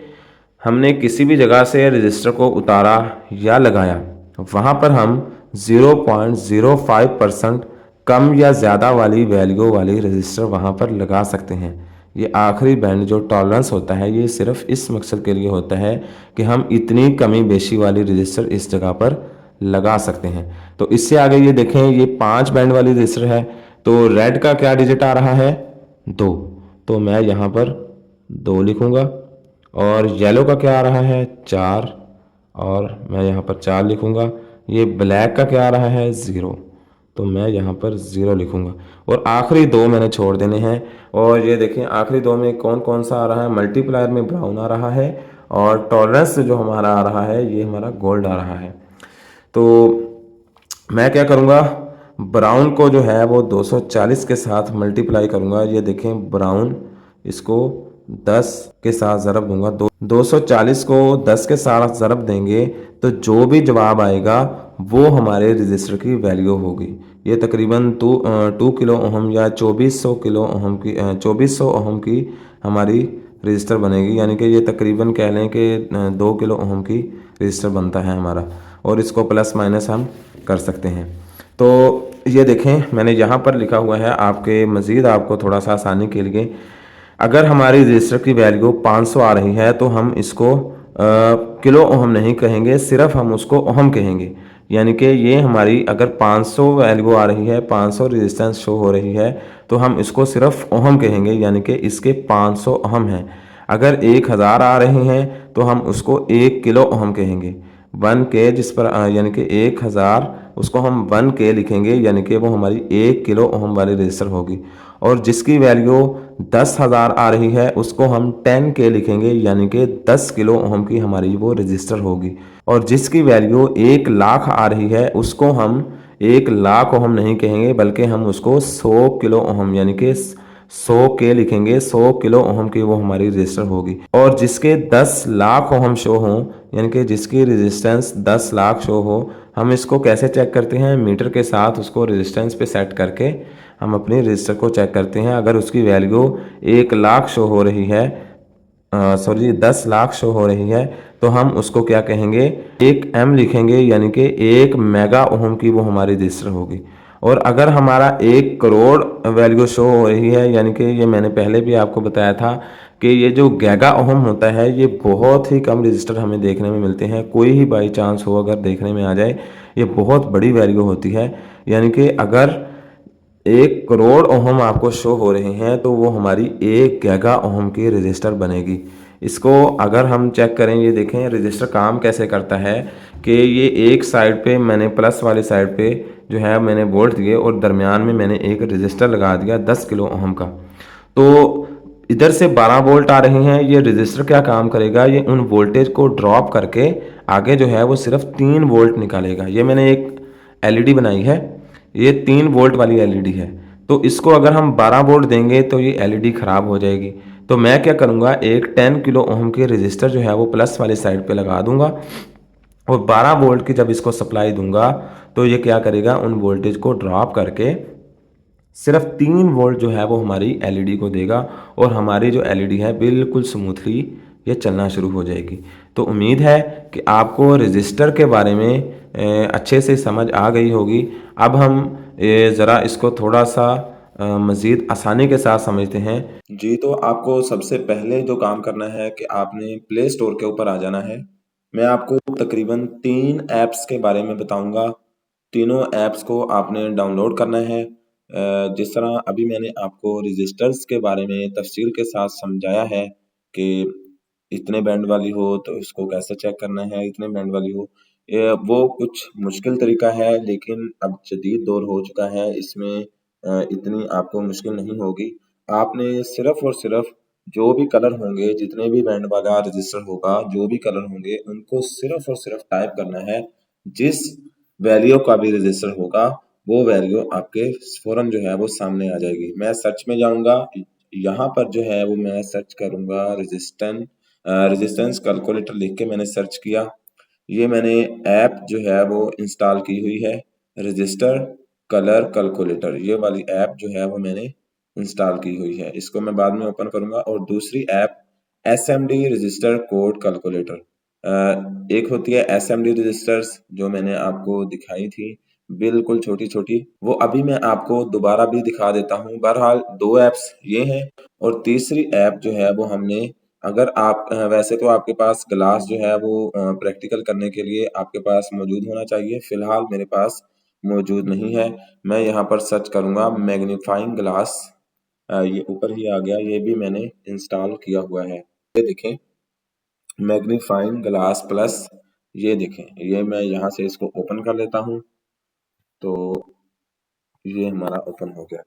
हमने किसी भी जगह से रजिस्टर को उतारा या लगाया वहाँ पर हम 0.05% कम या ज़्यादा वाली वैल्यू वाली रजिस्टर वहाँ पर लगा सकते हैं। ये आखिरी बैंड जो टॉलरेंस होता है ये सिर्फ इस मकसद के लिए होता है कि हम इतनी कमी बेशी वाली रजिस्टर इस जगह पर लगा सकते हैं। तो इससे आगे ये देखें, ये 5 बैंड वाली रजिस्टर है, तो रेड का क्या डिजिट आ रहा है, 2, तो मैं यहाँ पर 2 लिखूँगा। और येलो का क्या आ रहा है, 4, और मैं यहाँ पर 4 लिखूँगा। ये ब्लैक का क्या आ रहा है, 0, तो मैं यहाँ पर 0 लिखूँगा। और आखिरी 2 मैंने छोड़ देने हैं। और ये देखें आखिरी 2 में कौन कौन सा आ रहा है, मल्टीप्लायर में ब्राउन आ रहा है और टॉलरेंस जो हमारा आ रहा है ये हमारा गोल्ड आ रहा है। तो मैं क्या करूँगा, ब्राउन को जो है वो 240 के साथ मल्टीप्लाई करूँगा। ये देखें ब्राउन, इसको 10 के साथ ज़रब दूंगा, 240 को 10 के साथ ज़रब देंगे तो जो भी जवाब आएगा वो हमारे रजिस्टर की वैल्यू होगी। ये तकरीबन 2 किलो ओहम या 2400 किलो ओहम की 2400 ओहम की हमारी रजिस्टर बनेगी, यानी कि ये तकरीबन कह लें कि 2 किलो ओहम की रजिस्टर बनता है हमारा। और इसको प्लस माइनस हम कर सकते हैं। तो ये देखें मैंने यहाँ पर लिखा हुआ है आपके मज़ीद आपको थोड़ा सा आसानी के लिए, अगर हमारी रजिस्टर की वैल्यू 500 आ रही है तो हम इसको किलो ओहम नहीं कहेंगे, सिर्फ हम उसको ओहम कहेंगे। यानी कि ये हमारी अगर 500 वैल्यू आ रही है, 500 रेजिस्टेंस शो हो रही है तो हम इसको सिर्फ ओहम कहेंगे, यानी कि इसके 500 ओहम हैं। अगर 1000 आ रहे हैं तो हम उसको 1 किलो ओहम कहेंगे। 1K, जिस पर यानी कि 1000, उसको हम 1K लिखेंगे, यानी कि वो हमारी 1 किलो ओम वाली रजिस्टर होगी। और जिसकी वैल्यू 10,000 आ रही है उसको हम 10K लिखेंगे, यानी कि 10 किलो ओम की हमारी वो रजिस्टर होगी। और जिसकी वैल्यू 1 लाख आ रही है उसको हम 1 लाख ओम नहीं कहेंगे, बल्कि हम उसको 100 किलो ओम यानी कि 100K लिखेंगे। 100 किलो ओम की वो हमारी रजिस्टर होगी। और जिसके 10 लाख ओम शो हों, यानी कि जिसकी रेजिस्टेंस 10 लाख शो हो, हम इसको कैसे चेक करते हैं? मीटर के साथ उसको रेजिस्टेंस पे सेट करके हम अपनी रजिस्टर को चेक करते हैं। अगर उसकी वैल्यू 1 लाख शो हो रही है, सॉरी 10 लाख शो हो रही है, तो हम उसको क्या कहेंगे? 1M लिखेंगे, यानी कि 1 मेगा ओम की वो हमारी रजिस्टर होगी। और अगर हमारा 1 करोड़ वैल्यू शो हो रही है, यानी कि ये मैंने पहले भी आपको बताया था कि ये जो गैगा ओम होता है ये बहुत ही कम रजिस्टर हमें देखने में मिलते हैं। कोई ही बाई चांस हो अगर देखने में आ जाए, ये बहुत बड़ी वैल्यू होती है। यानी कि अगर 1 करोड़ ओम आपको शो हो रहे हैं तो वो हमारी 1 गीगा ओम की रजिस्टर बनेगी। इसको अगर हम चेक करें, ये देखें रजिस्टर काम कैसे करता है कि ये एक साइड पे मैंने प्लस वाली साइड पे जो है मैंने वोल्ट दिए और दरमियान में मैंने एक रजिस्टर लगा दिया 10 किलो ओम का। तो इधर से 12 वोल्ट आ रहे हैं, ये रजिस्टर क्या काम करेगा? ये उन वोल्टेज को ड्रॉप करके आगे जो है वो सिर्फ 3 वोल्ट निकालेगा। ये मैंने एक एलईडी बनाई है, ये 3 वोल्ट वाली एलईडी है। तो इसको अगर हम 12 वोल्ट देंगे तो ये एलईडी ख़राब हो जाएगी। तो मैं क्या करूँगा, एक 10 किलो ओम के रजिस्टर जो है वो प्लस वाली साइड पे लगा दूंगा और 12 वोल्ट की जब इसको सप्लाई दूंगा तो ये क्या करेगा, उन वोल्टेज को ड्रॉप करके सिर्फ 3 वोल्ट जो है वो हमारी एलईडी को देगा और हमारी जो एलईडी है बिल्कुल स्मूथली ये चलना शुरू हो जाएगी। तो उम्मीद है कि आपको रजिस्टर के बारे में अच्छे से समझ आ गई होगी। अब हम ज़रा इसको थोड़ा सा मज़ीद आसानी के साथ समझते हैं। जी, तो आपको सबसे पहले जो काम करना है कि आपने प्ले स्टोर के ऊपर आ जाना है। मैं आपको तकरीबन 3 ऐप्स के बारे में बताऊंगा। तीनों ऐप्स को आपने डाउनलोड करना है। जिस तरह अभी मैंने आपको रजिस्टर्स के बारे में तफसील के साथ समझाया है कि इतने बैंड वाली हो तो इसको कैसे चेक करना है, इतने बैंड वाली हो, वो कुछ मुश्किल तरीका है, लेकिन अब जदीद दौर हो चुका है, इसमें इतनी आपको मुश्किल नहीं होगी। आपने सिर्फ और सिर्फ जो भी कलर होंगे, जितने भी बैंड वाला रजिस्टर होगा, जो भी कलर होंगे, उनको सिर्फ और सिर्फ टाइप करना है। जिस वैल्यू का भी रजिस्टर होगा वो वैल्यू आपके फौरन जो है वो सामने आ जाएगी। मैं सर्च में जाऊंगा, यहाँ पर जो है वो मैं सर्च करूंगा रेजिस्टेंस कैलकुलेटर लिख के मैंने सर्च किया। ये मैंने ऐप जो है वो इंस्टॉल की हुई है, रजिस्टर कलर कैलकुलेटर, ये वाली ऐप जो है वो मैंने इंस्टॉल की हुई है। इसको मैं बाद में ओपन करूंगा। और दूसरी app SMD register code calculator, एक होती है SMD रजिस्टर्स जो मैंने आपको दिखाई थी बिल्कुल छोटी छोटी, वो अभी मैं आपको दोबारा भी दिखा देता हूँ। बहरहाल 2 ऐप्स ये हैं। और तीसरी ऐप जो है वो हमने, अगर आप वैसे तो आपके पास ग्लास जो है वो प्रैक्टिकल करने के लिए आपके पास मौजूद होना चाहिए, फिलहाल मेरे पास मौजूद नहीं है। मैं यहाँ पर सर्च करूंगा मैग्नीफाइंग ग्लास, ये ऊपर ही आ गया, ये भी मैंने इंस्टॉल किया हुआ है। ये देखें मैग्नीफाइंग ग्लास प्लस, ये देखें, ये मैं यहाँ से इसको ओपन कर लेता हूँ तो ये हमारा ओपन हो गया।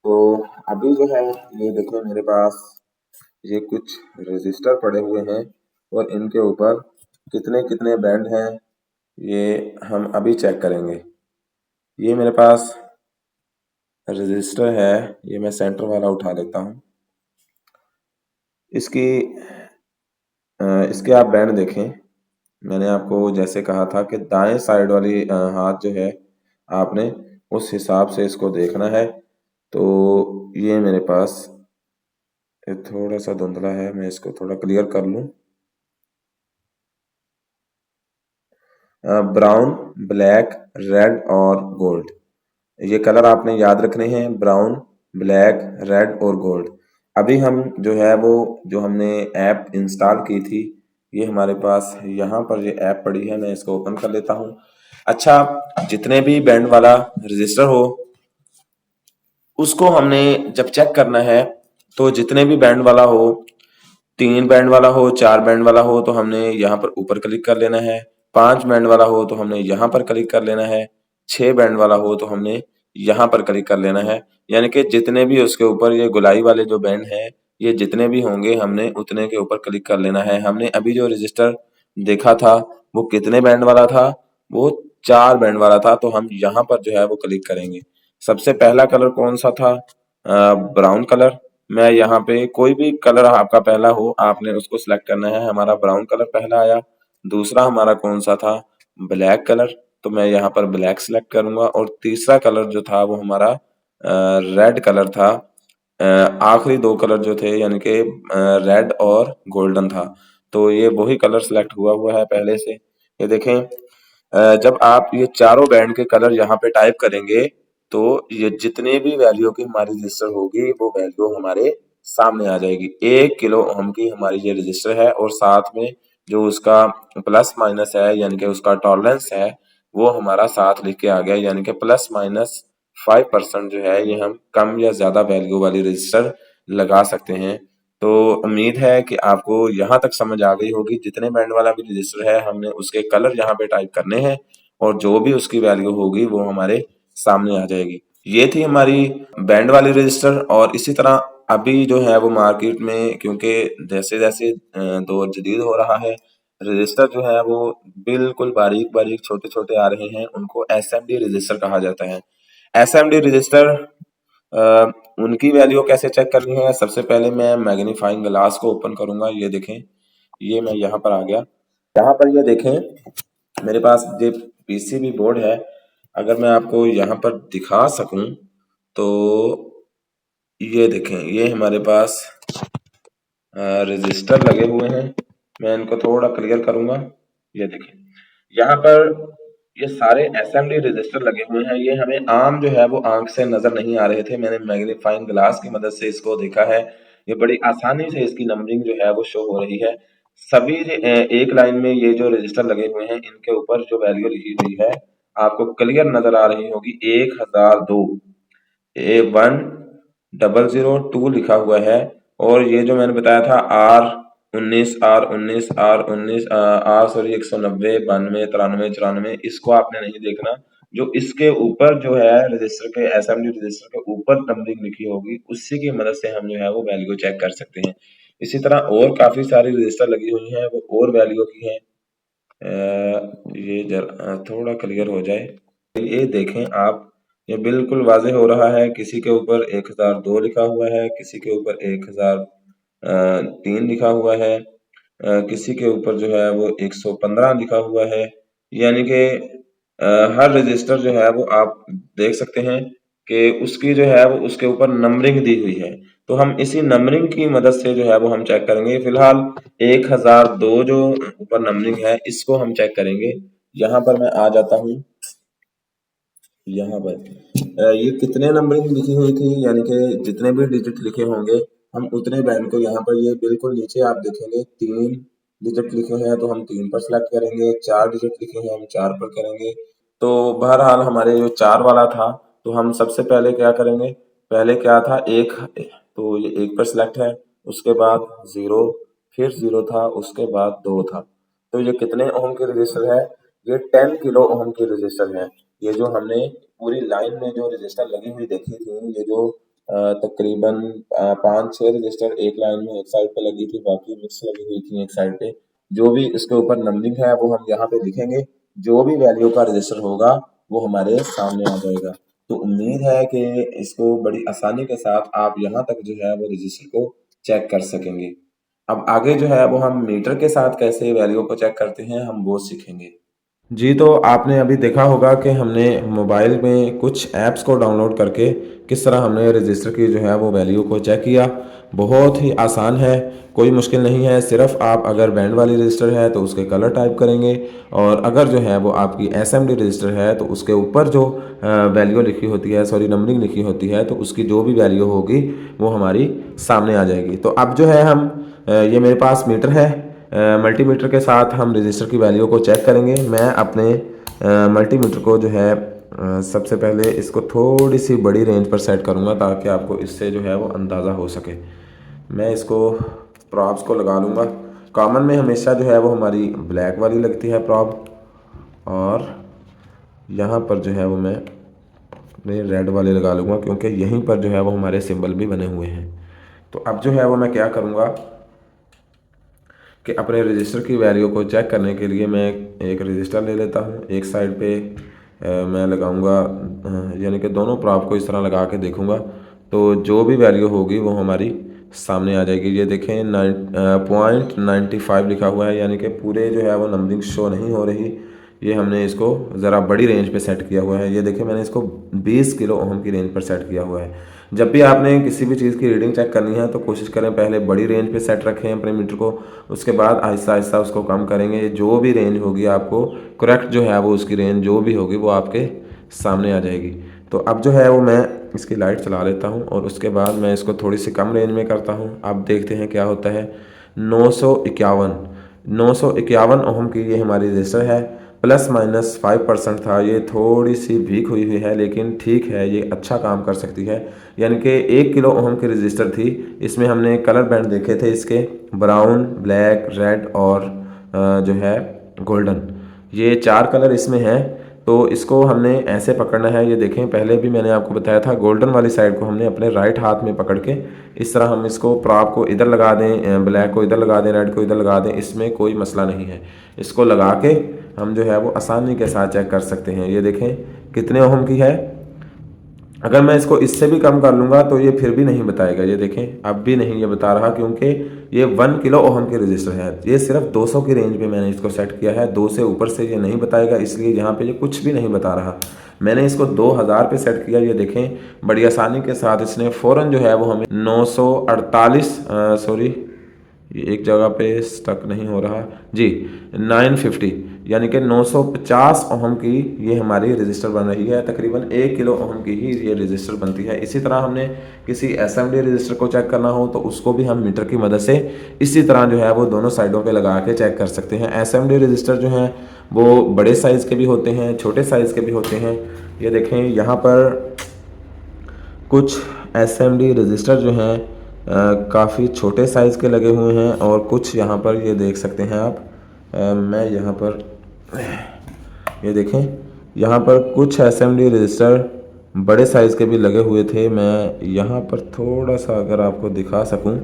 तो अभी जो है ये देखें मेरे पास ये कुछ रजिस्टर पड़े हुए हैं और इनके ऊपर कितने कितने बैंड हैं ये हम अभी चेक करेंगे। ये मेरे पास रजिस्टर है, ये मैं सेंटर वाला उठा लेता हूँ। इसके आप बैंड देखें। मैंने आपको जैसे कहा था कि दाएं साइड वाली हाथ जो है आपने उस हिसाब से इसको देखना है। तो ये मेरे पास ये थोड़ा सा धुंधला है, मैं इसको थोड़ा क्लियर कर लूं। ब्राउन, ब्लैक, रेड और गोल्ड, ये कलर आपने याद रखने हैं, ब्राउन, ब्लैक, रेड और गोल्ड। अभी हम जो है वो जो हमने ऐप इंस्टॉल की थी, ये हमारे पास यहाँ पर ये ऐप पड़ी है, मैं इसको ओपन कर लेता हूँ। अच्छा, जितने भी बैंड वाला रजिस्टर हो उसको हमने जब चेक करना है तो जितने भी बैंड वाला हो, 3 बैंड वाला हो, 4 बैंड वाला हो, तो हमने यहाँ पर ऊपर क्लिक कर लेना है। 5 बैंड वाला हो तो हमने यहाँ पर क्लिक कर लेना है, 6 बैंड वाला हो तो हमने यहाँ पर क्लिक कर लेना है। यानी कि जितने भी उसके ऊपर ये गोलाई वाले जो बैंड हैं, ये जितने भी होंगे हमने उतने के ऊपर क्लिक कर लेना है। हमने अभी जो रजिस्टर देखा था वो कितने बैंड वाला था, वो 4 बैंड वाला था, तो हम यहाँ पर जो है वो क्लिक करेंगे। सबसे पहला कलर कौन सा था, ब्राउन कलर। मैं यहाँ पे कोई भी कलर आपका पहला हो आपने उसको सिलेक्ट करना है। हमारा ब्राउन कलर पहला आया। दूसरा हमारा कौन सा था, ब्लैक कलर, तो मैं यहाँ पर ब्लैक सिलेक्ट करूंगा। और तीसरा कलर जो था वो हमारा रेड कलर था। आखिरी 2 कलर जो थे यानी कि रेड और गोल्डन था, तो ये वही कलर सिलेक्ट हुआ है पहले से। ये देखें, जब आप ये चारों बैंड के कलर यहाँ पे टाइप करेंगे तो ये जितने भी वैल्यू की हमारी रजिस्टर होगी वो वैल्यू हमारे सामने आ जाएगी। 1 किलो ओम की हमारी ये रजिस्टर है और साथ में जो उसका प्लस माइनस है यानी कि उसका टॉलरेंस है वो हमारा साथ लिख के आ गया, यानी कि प्लस माइनस 5% जो है ये हम कम या ज्यादा वैल्यू वाली रजिस्टर लगा सकते हैं। तो उम्मीद है कि आपको यहाँ तक समझ आ गई होगी। जितने बैंड वाला भी रजिस्टर है हमने उसके कलर यहाँ पे टाइप करने हैं और जो भी उसकी वैल्यू होगी वो हमारे सामने आ जाएगी। ये थी हमारी बैंड वाली रजिस्टर। और इसी तरह अभी जो है वो मार्केट में, क्योंकि जैसे जैसे दौर जदीद हो रहा है, रजिस्टर जो है वो बिल्कुल बारीक बारीक छोटे छोटे आ रहे हैं, उनको एसएमडी रजिस्टर कहा जाता है। एसएमडी रजिस्टर उनकी वैल्यू कैसे चेक करनी है, सबसे पहले मैं मैग्नीफाइंग ग्लास को ओपन करूंगा। ये देखें, ये मैं यहाँ पर आ गया। यहाँ पर ये देखें मेरे पास ये पीसीबी बोर्ड है। अगर मैं आपको यहाँ पर दिखा सकूं तो ये देखें, ये हमारे पास रजिस्टर लगे हुए हैं। मैं इनको थोड़ा क्लियर करूंगा। ये देखें, यहाँ पर ये सारे एसएमडी रजिस्टर लगे हुए हैं। ये हमें आम जो है वो आंख से नजर नहीं आ रहे थे, मैंने मैग्नीफाइंग ग्लास की मदद से इसको देखा है। ये बड़ी आसानी से इसकी नंबरिंग जो है वो शो हो रही है। सभी एक लाइन में ये जो रजिस्टर लगे हुए हैं इनके ऊपर जो वैल्यू लिखी हुई है आपको क्लियर नजर आ रही होगी। 1002 A1002 लिखा हुआ है। और ये जो मैंने बताया था R19 सॉरी 190 92 93 94, इसको आपने नहीं देखना। जो इसके ऊपर जो है रजिस्टर के एसएमडी रजिस्टर के ऊपर नंबरिंग लिखी होगी उसी की मदद से हम जो है वो वैल्यू चेक कर सकते हैं। इसी तरह और काफी सारी रजिस्टर लगी हुई हैं वो और वैल्यू की हैं। ये जरा थोड़ा क्लियर हो जाए। ये देखें आप, ये बिल्कुल वाज़ेह हो रहा है। किसी के ऊपर 1002 लिखा हुआ है, किसी के ऊपर 1003 लिखा हुआ है, किसी के ऊपर जो है वो 115 लिखा हुआ है। यानी कि हर रजिस्टर जो है वो आप देख सकते हैं कि उसकी जो है वो उसके ऊपर नंबरिंग दी हुई है। तो हम इसी नंबरिंग की मदद से जो है वो हम चेक करेंगे। फिलहाल 1002 जो ऊपर नंबरिंग है इसको हम चेक करेंगे। यहाँ पर मैं आ जाता हूँ। यहाँ पर ये कितने नंबरिंग लिखी हुई थी, यानी कि जितने भी डिजिट लिखे होंगे हम उतने बैंड को, यहाँ पर ये बिल्कुल नीचे आप देखेंगे 3 डिजिट लिखे हैं तो हम 3 पर सिलेक्ट करेंगे। 4 डिजिट लिखे हैं हम 4 पर करेंगे। तो बहरहाल हमारे जो 4 वाला था तो हम सबसे पहले क्या करेंगे, पहले क्या था 1, तो ये 1 पर सिलेक्ट है, उसके बाद 0, फिर 0 था, उसके बाद 2 था। तो ये कितने ओम की रजिस्टर है, ये 10 किलो ओम की रजिस्टर है। ये जो हमने पूरी लाइन में जो रजिस्टर लगी हुई देखी थी, ये जो तकरीबन 5-6 रजिस्टर एक लाइन में एक साइड पे लगी थी, बाकी मिक्स लगी हुई थी एक साइड पे। जो भी इसके ऊपर नंबरिंग है वो हम यहाँ पे लिखेंगे। जो भी वैल्यू का रजिस्टर होगा वो हमारे सामने आ जाएगा। तो उम्मीद है कि इसको बड़ी आसानी के साथ आप यहाँ तक जो है वो रजिस्टर को चेक कर सकेंगे। अब आगे जो है वो हम मीटर के साथ कैसे वैल्यू को चेक करते हैं हम वो सीखेंगे। जी, तो आपने अभी देखा होगा कि हमने मोबाइल में कुछ ऐप्स को डाउनलोड करके किस तरह हमने रजिस्टर की जो है वो वैल्यू को चेक किया। बहुत ही आसान है, कोई मुश्किल नहीं है। सिर्फ आप अगर बैंड वाली रजिस्टर है तो उसके कलर टाइप करेंगे, और अगर जो है वो आपकी एसएमडी रजिस्टर है तो उसके ऊपर जो वैल्यू लिखी होती है, सॉरी नंबरिंग लिखी होती है, तो उसकी जो भी वैल्यू होगी वो हमारी सामने आ जाएगी। तो अब जो है हम ये मेरे पास मीटर है, मल्टीमीटर के साथ हम रजिस्टर की वैल्यू को चेक करेंगे। मैं अपने मल्टीमीटर को जो है सबसे पहले इसको थोड़ी सी बड़ी रेंज पर सेट करूँगा ताकि आपको इससे जो है वो अंदाज़ा हो सके। मैं इसको प्रॉब्स को लगा लूँगा। कॉमन में हमेशा जो है वो हमारी ब्लैक वाली लगती है प्रॉब, और यहाँ पर जो है वो मैं अपने रेड वाले लगा लूँगा, क्योंकि यहीं पर जो है वो हमारे सिंबल भी बने हुए हैं। तो अब जो है वो मैं क्या करूँगा कि अपने रजिस्टर की वैल्यू को चेक करने के लिए मैं एक रजिस्टर ले लेता हूँ। एक साइड पे मैं लगाऊंगा, यानी कि दोनों प्रॉप को इस तरह लगा के देखूंगा, तो जो भी वैल्यू होगी वो हमारी सामने आ जाएगी। ये देखें 0.95 लिखा हुआ है, यानी कि पूरे जो है वो नंबरिंग शो नहीं हो रही। ये हमने इसको ज़रा बड़ी रेंज पे सेट किया हुआ है। ये देखिए मैंने इसको 20 किलो ओम की रेंज पर सेट किया हुआ है। जब भी आपने किसी भी चीज़ की रीडिंग चेक करनी है तो कोशिश करें पहले बड़ी रेंज पे सेट रखें अपने मीटर को, उसके बाद आहिस्ता आहिस्ता उसको कम करेंगे। जो भी रेंज होगी आपको करेक्ट जो है वो उसकी रेंज जो भी होगी वो आपके सामने आ जाएगी। तो अब जो है वो मैं इसकी लाइट चला लेता हूँ और उसके बाद मैं इसको थोड़ी सी कम रेंज में करता हूँ। अब देखते हैं क्या होता है। 951 ओम की ये हमारी रजिस्टर है। ±5% था, ये थोड़ी सी वीक हुई हुई है, लेकिन ठीक है, ये अच्छा काम कर सकती है। यानी कि 1 किलो ओम की रजिस्टर थी। इसमें हमने कलर बैंड देखे थे इसके, ब्राउन, ब्लैक, रेड और जो है गोल्डन, ये 4 कलर इसमें हैं। तो इसको हमने ऐसे पकड़ना है। ये देखें पहले भी मैंने आपको बताया था, गोल्डन वाली साइड को हमने अपने राइट हाथ में पकड़ के इस तरह हम इसको प्रॉप को इधर लगा दें, ब्लैक को इधर लगा दें, रेड को इधर लगा दें, इसमें कोई मसला नहीं है। इसको लगा के हम जो है वो आसानी के साथ चेक कर सकते हैं। ये देखें कितने ओम की है। अगर मैं इसको इससे भी कम कर लूँगा तो ये फिर भी नहीं बताएगा। ये देखें अब भी नहीं ये बता रहा, क्योंकि ये 1 किलो ओम के रजिस्टर है। ये सिर्फ 200 की रेंज पे मैंने इसको सेट किया है, 2 से ऊपर से ये नहीं बताएगा, इसलिए यहाँ पे ये कुछ भी नहीं बता रहा। मैंने इसको 2000 पे सेट किया। ये देखें बड़ी आसानी के साथ इसने फ़ौरन जो है वो हमें 948 सॉरी ये एक जगह पे स्टक नहीं हो रहा जी, 950 यानी कि 950 ओम की ये हमारी रजिस्टर बन रही है। तकरीबन 1 किलो ओम की ही ये रजिस्टर बनती है। इसी तरह हमने किसी एसएमडी रजिस्टर को चेक करना हो तो उसको भी हम मीटर की मदद से इसी तरह जो है वो दोनों साइडों पे लगा के चेक कर सकते हैं। एसएमडी रजिस्टर जो हैं वो बड़े साइज़ के भी होते हैं, छोटे साइज़ के भी होते हैं। ये देखें यहाँ पर कुछ एसएमडी रजिस्टर जो हैं काफ़ी छोटे साइज़ के लगे हुए हैं, और कुछ यहाँ पर ये देख सकते हैं आप। मैं यहाँ पर ये देखें, यहाँ पर कुछ एसएमडी रजिस्टर बड़े साइज़ के भी लगे हुए थे। मैं यहाँ पर थोड़ा सा अगर आपको दिखा सकूँ,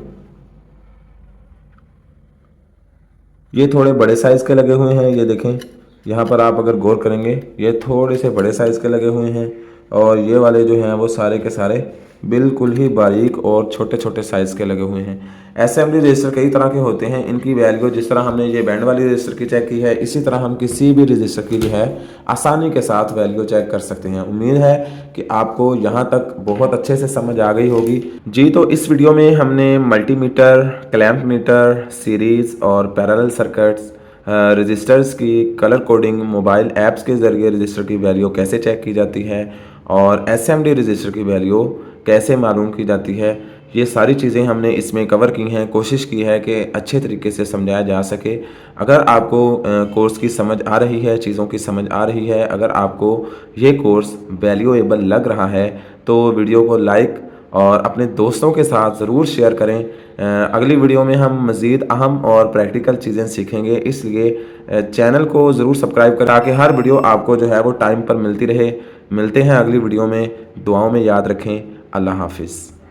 ये थोड़े बड़े साइज़ के लगे हुए हैं। ये देखें यहाँ पर आप अगर गौर करेंगे ये थोड़े से बड़े साइज़ के लगे हुए हैं, और ये वाले जो हैं वो सारे के सारे बिल्कुल ही बारीक और छोटे छोटे साइज़ के लगे हुए हैं। एसएमडी रजिस्टर कई तरह के होते हैं। इनकी वैल्यू जिस तरह हमने ये बैंड वाली रजिस्टर की चेक की है, इसी तरह हम किसी भी रजिस्टर की जो है आसानी के साथ वैल्यू चेक कर सकते हैं। उम्मीद है कि आपको यहाँ तक बहुत अच्छे से समझ आ गई होगी जी। तो इस वीडियो में हमने मल्टीमीटर, क्लैंप मीटर, सीरीज़ और पैरेलल सर्किट्स, रजिस्टर्स की कलर कोडिंग, मोबाइल ऐप्स के ज़रिए रजिस्टर की वैल्यू कैसे चेक की जाती है, और एसएमडी रजिस्टर की वैल्यू कैसे मालूम की जाती है, ये सारी चीज़ें हमने इसमें कवर की हैं। कोशिश की है कि अच्छे तरीके से समझाया जा सके। अगर आपको कोर्स की समझ आ रही है, चीज़ों की समझ आ रही है, अगर आपको ये कोर्स वैल्यूएबल लग रहा है तो वीडियो को लाइक और अपने दोस्तों के साथ ज़रूर शेयर करें। अगली वीडियो में हम मज़ीद अहम और प्रैक्टिकल चीज़ें सीखेंगे, इसलिए चैनल को ज़रूर सब्सक्राइब करें ताकि हर वीडियो आपको जो है वो टाइम पर मिलती रहे। मिलते हैं अगली वीडियो में, दुआओं में याद रखें। अल्लाह हाफिज़।